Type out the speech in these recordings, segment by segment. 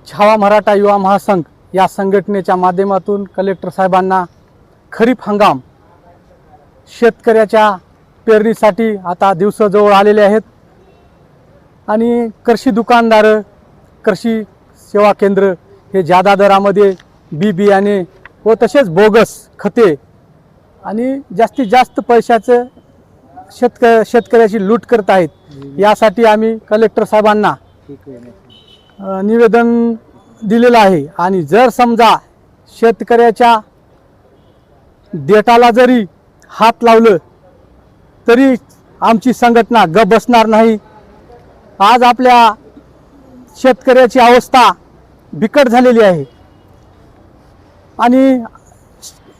छावा मराठा युवा महासंघ या संघटनेच्या माध्यमातून कलेक्टर साहेबांना खरीप हंगाम शेतकऱ्याच्या पेरणीसाठी आता दिवस जवळ आलेले आहेत आणि कृषी दुकानदार, कृषी सेवा केंद्र हे जादा दरामध्ये बियाणे व तसेच बोगस खते आणि जास्तीत जास्त पैशाचं शेतकऱ्याची लूट करत आहेत। यासाठी आम्ही कलेक्टर साहेबांना निवेदन दिलेलं आहे आणि जर समजा शेतकऱ्याच्या देठाला जरी हात लावलं तरी आमची संघटना गप बसणार नाही। आज आपल्या शेतकऱ्याची अवस्था बिकट झालेली आहे आणि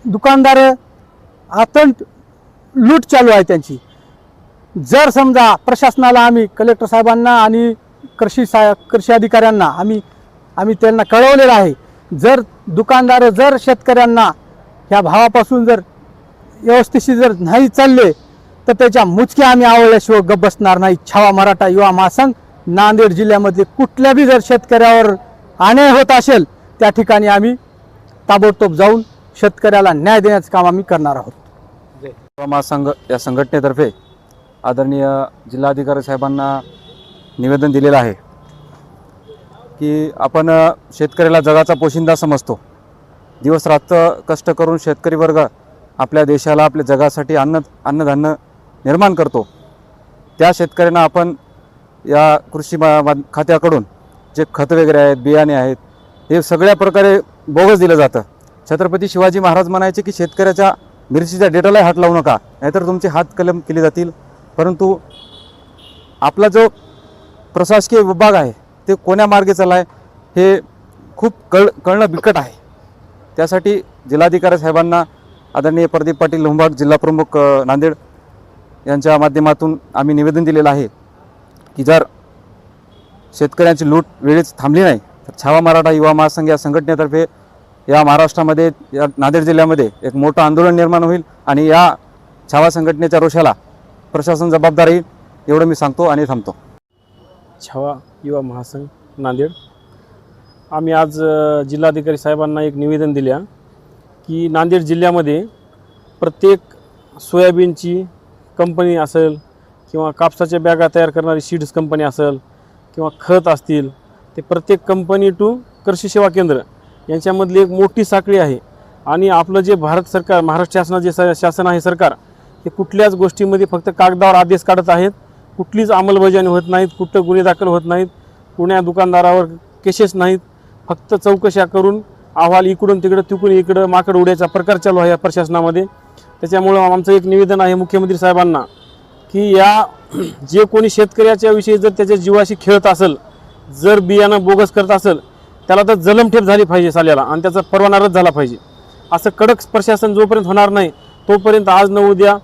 दुकानदार आतंक लूट चालू आहे त्यांची। जर समजा प्रशासनाला आम्ही कलेक्टर साहेबांना आणि कृषी अधिकाऱ्यांना आम्ही त्यांना कळवलेलं आहे, जर दुकानदार जर शेतकऱ्यांना ह्या भावापासून जर व्यवस्थितशीर जर नाही चालले तर त्याच्या मुचक्या आम्ही आवळल्याशिवाय गप बसणार नाही। छावा मराठा युवा महासंघ नांदेड जिल्ह्यामध्ये कुठल्या बी जर शेतकऱ्यावर अन्याय होत असेल त्या ठिकाणी आम्ही ताबडतोब जाऊन शेतकऱ्याला न्याय देण्याचं काम आम्ही करणार आहोत। युवा महासंघ या संघटनेतर्फे आदरणीय जिल्हाधिकारी साहेबांना निवेदन दिलेलं आहे की आपण शेतकऱ्याला जगाचा पोशिंदा समजतो। दिवस रात्र कष्ट करून शेतकरी वर्ग आपल्या देशाला, आपल्या जगासाठी अन्नधान्य निर्माण करतो। त्या शेतकऱ्यांना आपण या कृषी खात्याकडून जे खत वगैरे आहेत, बियाणे आहेत, हे सगळ्या प्रकारे बोगस दिलं जातं। छत्रपती शिवाजी महाराज म्हणायचे की शेतकऱ्याच्या मिरचीच्या देठालाही हात लावू नका, नाहीतर तुमचे हात कलम केले जातील। परंतु आपला जो प्रशासकीय विभाग आहे ते कोण्या मार्गे चालला आहे हे खूप कळणं बिकट आहे। त्यासाठी जिल्हाधिकारी साहेबांना आदरणीय प्रदीप पाटील लोंबाड, जिल्हा प्रमुख नांदेड यांच्या माध्यमातून आम्ही निवेदन दिलेलं आहे की जर शेतकऱ्यांची लूट वेळेच थांबली नाही तर छावा मराठा युवा महासंघ या संघटनेतर्फे या महाराष्ट्रामध्ये, या नांदेड जिल्ह्यामध्ये एक मोठं आंदोलन निर्माण होईल आणि या छावा संघटनेच्या रोषाला प्रशासन जबाबदार येईल एवढं मी सांगतो आणि थांबतो। छावा युवा महासंघ नांदेड आम्ही आज जिल्हाधिकारी साहेबांना एक निवेदन दिले की नांदेड जिल्ह्यामध्ये प्रत्येक सोयाबीनची कंपनी असेल किंवा कापसाच्या बॅगा तयार करणारी सीड्स कंपनी असेल किंवा खत असतील, ते प्रत्येक कंपनी टू कृषी सेवा केंद्र यांच्यामधली एक मोठी साखळी आहे आणि आपलं जे भारत सरकार, महाराष्ट्र शासनाचे जे शासन आहे सरकार, हे कुठल्याच गोष्टीमध्ये फक्त कागदावर आदेश काढत आहेत, कुठलीच अंमलबजावणी होत नाहीत, कुठं गुन्हे दाखल होत नाहीत, कुण्या दुकानदारावर केसेस नाहीत, फक्त चौकशा करून अहवाल इकडून तिकडं तिकडून इकडं माकड उड्याचा प्रकार चालू आहे या प्रशासनामध्ये। त्याच्यामुळं आमचं एक निवेदन आहे मुख्यमंत्री साहेबांना की या जे कोणी शेतकऱ्याच्या विषयी जर त्याच्या जीवाशी खेळत असेल, जर बियाणं बोगस करत असेल, त्याला तर जलमठेप झाली पाहिजे साल्याला आणि त्याचा परवाना रद्द झाला पाहिजे। असं कडक प्रशासन जोपर्यंत होणार नाही तोपर्यंत आज न उद्या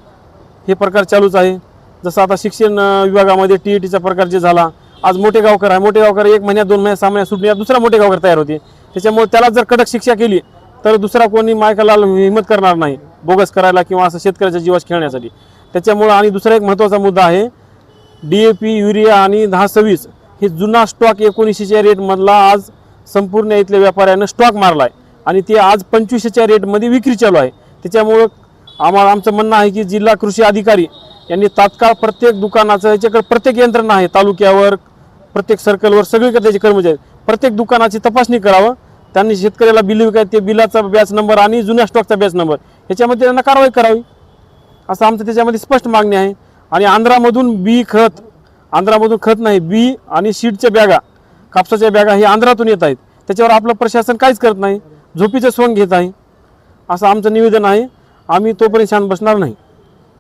हे प्रकार चालूच आहे। जसं आता शिक्षण विभागामध्ये TETचा प्रकार जे झाला, आज मोठे गावकर आहे, मोठे गावकर 1 महिन्यात 2 महिन्यात 6 महिन्यात सुटण्यात दुसरा मोठे गावकर तयार होते। त्याच्यामुळे त्याला जर कडक शिक्षा केली तर दुसरा कोणी मायकाला हिंमत करणार नाही बोगस करायला किंवा असं शेतकऱ्याच्या जीवाशी खेळण्यासाठी। त्याच्यामुळं आणि दुसरा एक महत्त्वाचा मुद्दा आहे, DAP, युरिया आणि 1026 हे जुना स्टॉक 1900च्या रेटमधला आज संपूर्ण इथल्या व्यापाऱ्यानं स्टॉक मारला आहे आणि ते आज 2500च्या रेटमध्ये विक्री चालू आहे। त्याच्यामुळं आमचं म्हणणं आहे की जिल्हा कृषी अधिकारी यांनी तात्काळ प्रत्येक दुकानाचं, याच्याकडे प्रत्येक यंत्रणा आहे, तालुक्यावर, प्रत्येक सर्कलवर सगळीकडे त्याचे कर्मचारी, प्रत्येक दुकानाची तपासणी करावं। त्यांनी शेतकऱ्याला बिल विकाय ते बिलाचा बॅच नंबर आणि जुन्या स्टॉकचा बॅच नंबर ह्याच्यामध्ये त्यांना कारवाई करावी असं आमचं त्याच्यामध्ये स्पष्ट मागणी आहे। आणि आंध्रामधून खत नाही, बी आणि सीडच्या बॅगा, कापसाच्या बॅगा हे आंध्रातून येत आहेत, त्याच्यावर आपलं प्रशासन काहीच करत नाही, झोपीचं सोंग घेत आहे, असं आमचं निवेदन आहे। आम्ही तोपर्यंत शांत बसणार नाही।